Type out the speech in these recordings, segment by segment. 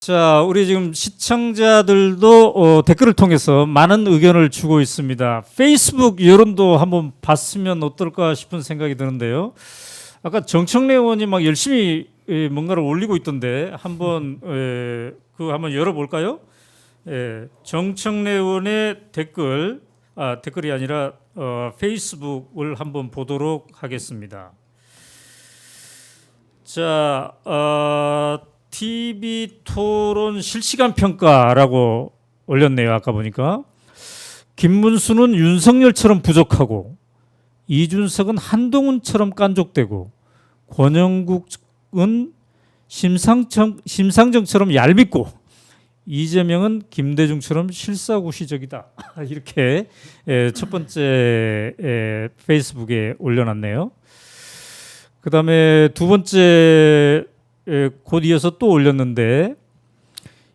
자, 우리 지금 시청자들도 댓글을 통해서 많은 의견을 주고 있습니다. 페이스북 여론도 한번 봤으면 어떨까 싶은 생각이 드는데요. 아까 정청래 의원이 막 열심히 뭔가를 올리고 있던데 한번 그거 한번 열어볼까요? 정청래 의원의 댓글이 아니라 페이스북을 한번 보도록 하겠습니다. 자, TV 토론 실시간 평가라고 올렸네요. 아까 보니까 김문수는 윤석열처럼 부족하고 이준석은 한동훈처럼 깐족되고 권영국은 심상정처럼 얄밉고 이재명은 김대중처럼 실사구시적이다. 이렇게 첫 번째 페이스북에 올려놨네요. 그 다음에 두 번째 곧 이어서 또 올렸는데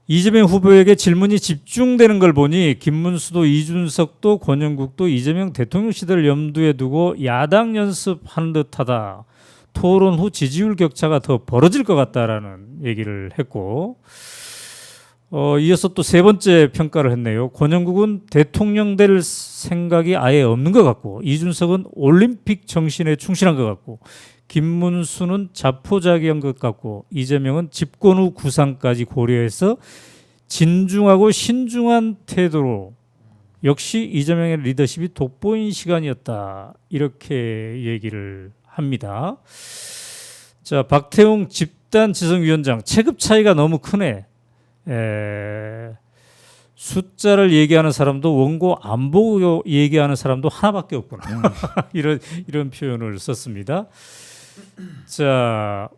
이재명 후보에게 질문이 집중되는 걸 보니 김문수도 이준석도 권영국도 이재명 대통령 시대를 염두에 두고 야당 연습하는 듯하다. 토론 후 지지율 격차가 더 벌어질 것 같다라는 얘기를 했고 이어서 또 세 번째 평가를 했네요. 권영국은 대통령 될 생각이 아예 없는 것 같고 이준석은 올림픽 정신에 충실한 것 같고 김문수는 자포자기한 것 같고 이재명은 집권 후 구상까지 고려해서 진중하고 신중한 태도로 역시 이재명의 리더십이 돋보인 시간이었다. 이렇게 얘기를 합니다. 자, 박태웅 집단지성위원장 체급 차이가 너무 크네. 숫자를 얘기하는 사람도 원고 안 보고 얘기하는 사람도 하나밖에 없구나. 이런 표현을 썼습니다. 자,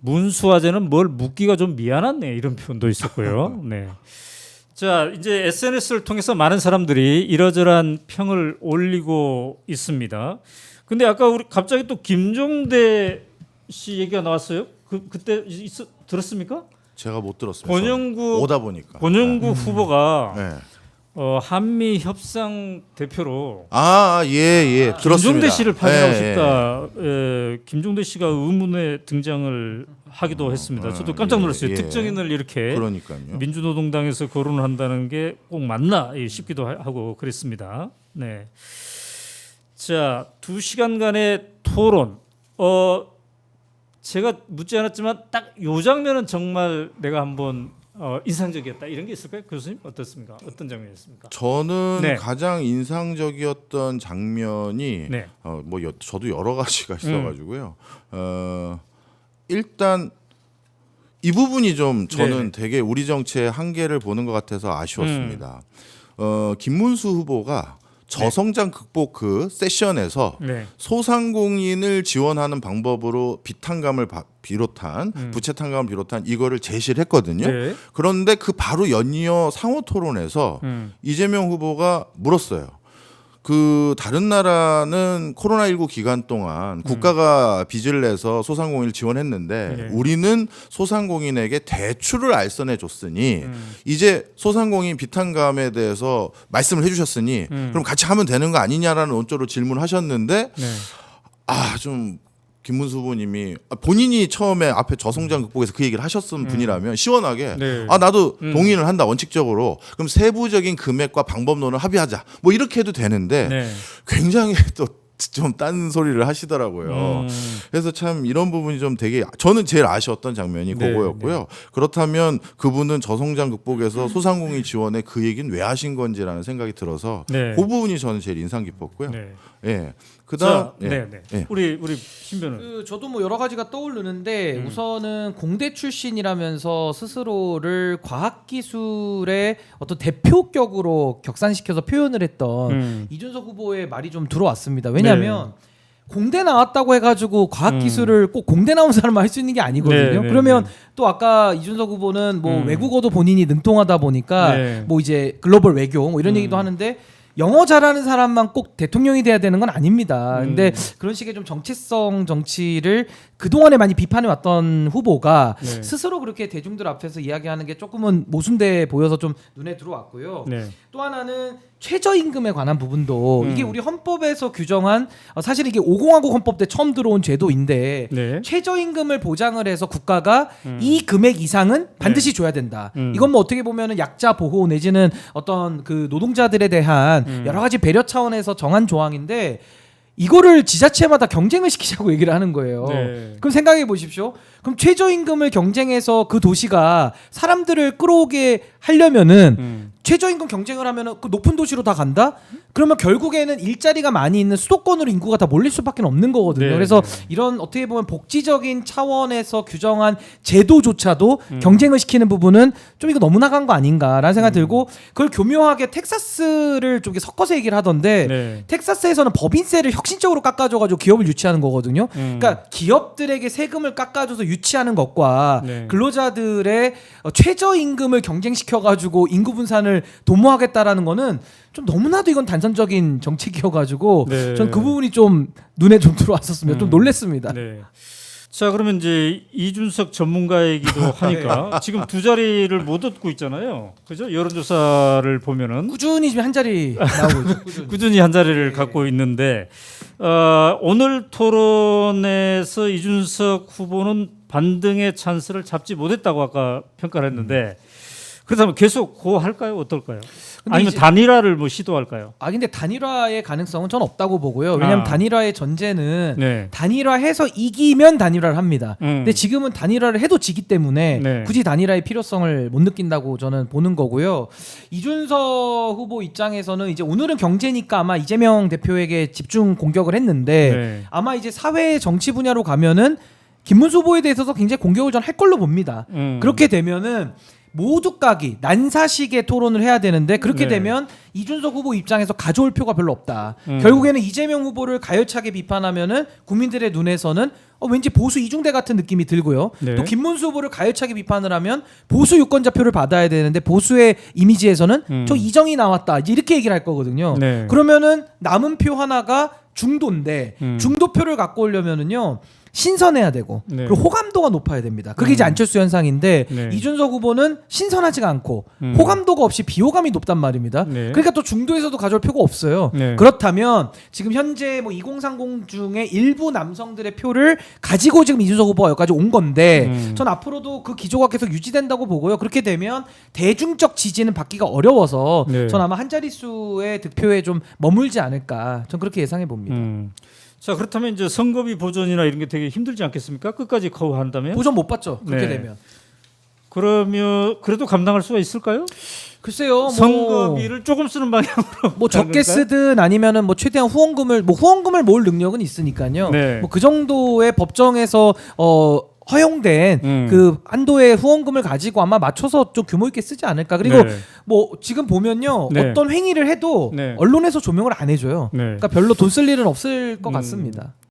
문수화제는 뭘 묻기가 좀 미안하네 이런 표현도 있었고요. 네. 자, 이제 SNS를 통해서 많은 사람들이 이러저러한 평을 올리고 있습니다. 근데 아까 우리 갑자기 또 김종대 씨 얘기가 나왔어요. 그때 들었습니까? 제가 못 들었습니다. 권영국 오다 보니까. 권영국 후보가 네. 한미 협상 대표로 예, 들었습니다. 김종대 씨를 파견하고 싶다. 김종대 씨가 의문의 등장을 하기도 했습니다. 저도 깜짝 놀랐어요. 특정인을 이렇게 그러니까요. 민주노동당에서 거론을 한다는 게 꼭 맞나 싶기도 하고 그랬습니다. 네. 자, 2시간간의 토론. 제가 묻지 않았지만 딱 요 장면은 정말 내가 한번 인상적이었다. 이런 게 있을까요? 교수님 어떻습니까? 어떤 장면이었습니까? 저는 네. 가장 인상적이었던 장면이 네. 저도 여러 가지가 있어가지고요. 일단 이 부분이 좀 저는 되게 우리 정치의 한계를 보는 것 같아서 아쉬웠습니다. 김문수 후보가 저성장 극복 그 세션에서 소상공인을 지원하는 방법으로 비탄감을 비롯한 부채 탕감을 비롯한 이거를 제시를 했거든요. 네. 그런데 그 바로 연이어 상호 토론에서 이재명 후보가 물었어요. 그 다른 나라는 코로나19 기간 동안 국가가 빚을 내서 소상공인을 지원했는데 우리는 소상공인에게 대출을 알선해 줬으니 이제 소상공인 비탄감에 대해서 말씀을 해주셨으니 그럼 같이 하면 되는 거 아니냐라는 논조로 질문하셨는데 좀 김문수 후보님이 본인이 처음에 앞에 저성장 극복에서 그 얘기를 하셨던 분이라면 시원하게 나도 동의를 한다 원칙적으로 그럼 세부적인 금액과 방법론을 합의하자 뭐 이렇게 해도 되는데 굉장히 또 좀 딴 소리를 하시더라고요. 그래서 참 이런 부분이 좀 되게 저는 제일 아쉬웠던 장면이 그거였고요. 그렇다면 그분은 저성장 극복에서 소상공인 지원에 그 얘기는 왜 하신 건지라는 생각이 들어서 그 부분이 저는 제일 인상 깊었고요. 그다음 우리 신변은 저도 뭐 여러 가지가 떠오르는데 우선은 공대 출신이라면서 스스로를 과학기술의 어떤 대표격으로 격산시켜서 표현을 했던 이준석 후보의 말이 좀 들어왔습니다. 왜냐하면 공대 나왔다고 해가지고 과학기술을 꼭 공대 나온 사람만 할 수 있는 게 아니거든요. 그러면 또 아까 이준석 후보는 뭐 외국어도 본인이 능통하다 보니까 뭐 이제 글로벌 외교 뭐 이런 얘기도 하는데 영어 잘하는 사람만 꼭 대통령이 돼야 되는 건 아닙니다. 근데 그런 식의 좀 정체성 정치를 그동안에 많이 비판해 왔던 후보가 네. 스스로 그렇게 대중들 앞에서 이야기하는 게 조금은 모순돼 보여서 좀 눈에 들어왔고요. 네. 또 하나는 최저임금에 관한 부분도 이게 우리 헌법에서 규정한 사실 이게 50하고 헌법 때 처음 들어온 제도인데 네. 최저임금을 보장을 해서 국가가 이 금액 이상은 반드시 줘야 된다. 이건 뭐 어떻게 보면은 약자 보호 내지는 어떤 그 노동자들에 대한 여러 가지 배려 차원에서 정한 조항인데 이거를 지자체마다 경쟁을 시키자고 얘기를 하는 거예요. 네. 그럼 생각해 보십시오. 그럼 최저임금을 경쟁해서 그 도시가 사람들을 끌어오게 하려면은 최저임금 경쟁을 하면은 그 높은 도시로 다 간다? 그러면 결국에는 일자리가 많이 있는 수도권으로 인구가 다 몰릴 수밖에 없는 거거든요. 네, 그래서 네. 이런 어떻게 보면 복지적인 차원에서 규정한 제도조차도 경쟁을 시키는 부분은 좀 이거 너무 나간 거 아닌가라는 생각이 들고 그걸 교묘하게 텍사스를 좀 이렇게 섞어서 얘기를 하던데 네. 텍사스에서는 법인세를 혁신적으로 깎아줘가지고 기업을 유치하는 거거든요. 그러니까 기업들에게 세금을 깎아줘서 유치하는 것과 네. 근로자들의 최저임금을 경쟁시켜가지고 인구 분산을 도모하겠다라는 거는 좀 너무나도 이건 단선적인 정책이어가지고 네. 전 그 부분이 좀 눈에 좀 들어왔었으면 좀 놀랬습니다. 네. 자, 그러면 이제 이준석 전문가이기도 하니까 지금 두 자리를 못 얻고 있잖아요. 그죠? 여론조사를 보면은 꾸준히 지금 한 자리 나오고 있죠. 꾸준히 한 자리를 갖고 있는데 오늘 토론에서 이준석 후보는 반등의 찬스를 잡지 못했다고 아까 평가를 했는데 그렇다면 계속 고할까요? 어떨까요? 근데 아니면 이제- 단일화를 뭐 시도할까요? 근데 단일화의 가능성은 전 없다고 보고요. 왜냐하면 단일화의 전제는 네. 단일화해서 이기면 단일화를 합니다. 근데 지금은 단일화를 해도 지기 때문에 네. 굳이 단일화의 필요성을 못 느낀다고 저는 보는 거고요. 이준석 후보 입장에서는 이제 오늘은 경제니까 아마 이재명 대표에게 집중 공격을 했는데 네. 아마 이제 사회 정치 분야로 가면은 김문수 후보에 대해서도 굉장히 공격을 전 할 걸로 봅니다. 그렇게 되면은 모두 까기 난사식의 토론을 해야 되는데 그렇게 네. 되면 이준석 후보 입장에서 가져올 표가 별로 없다. 결국에는 이재명 후보를 가열차게 비판하면은 국민들의 눈에서는 왠지 보수 이중대 같은 느낌이 들고요. 네. 또 김문수 후보를 가열차게 비판을 하면 보수 유권자 표를 받아야 되는데 보수의 이미지에서는 저 이정이 나왔다 이렇게 얘기를 할 거거든요. 네. 그러면은 남은 표 하나가 중도인데 중도표를 갖고 오려면은요. 신선해야 되고 네. 그리고 호감도가 높아야 됩니다. 그게 이제 안철수 현상인데 네. 이준석 후보는 신선하지가 않고 호감도가 없이 비호감이 높단 말입니다. 네. 그러니까 또 중도에서도 가져올 표가 없어요. 네. 그렇다면 지금 현재 뭐 2030 중에 일부 남성들의 표를 가지고 지금 이준석 후보가 여기까지 온 건데 전 앞으로도 그 기조가 계속 유지된다고 보고요. 그렇게 되면 대중적 지지는 받기가 어려워서 네. 전 아마 한 자릿수의 득표에 좀 머물지 않을까 전 그렇게 예상해 봅니다. 자, 그렇다면 이제 선거비 보전이나 이런 게 되게 힘들지 않겠습니까? 끝까지 커한다면? 보전 못 받죠. 그렇게 네. 되면. 그러면 그래도 감당할 수가 있을까요? 글쎄요. 선거비를 조금 쓰는 방향으로 뭐 적게 가는 건가요? 쓰든 아니면은 뭐 최대한 후원금을 모을 능력은 있으니까요. 네. 뭐 그 정도의 법정에서 허용된 그 한도의 후원금을 가지고 아마 맞춰서 좀 규모 있게 쓰지 않을까. 그리고 네. 뭐 지금 보면요. 네. 어떤 행위를 해도 네. 언론에서 조명을 안 해줘요. 네. 그러니까 별로 돈 쓸 일은 없을 것 같습니다.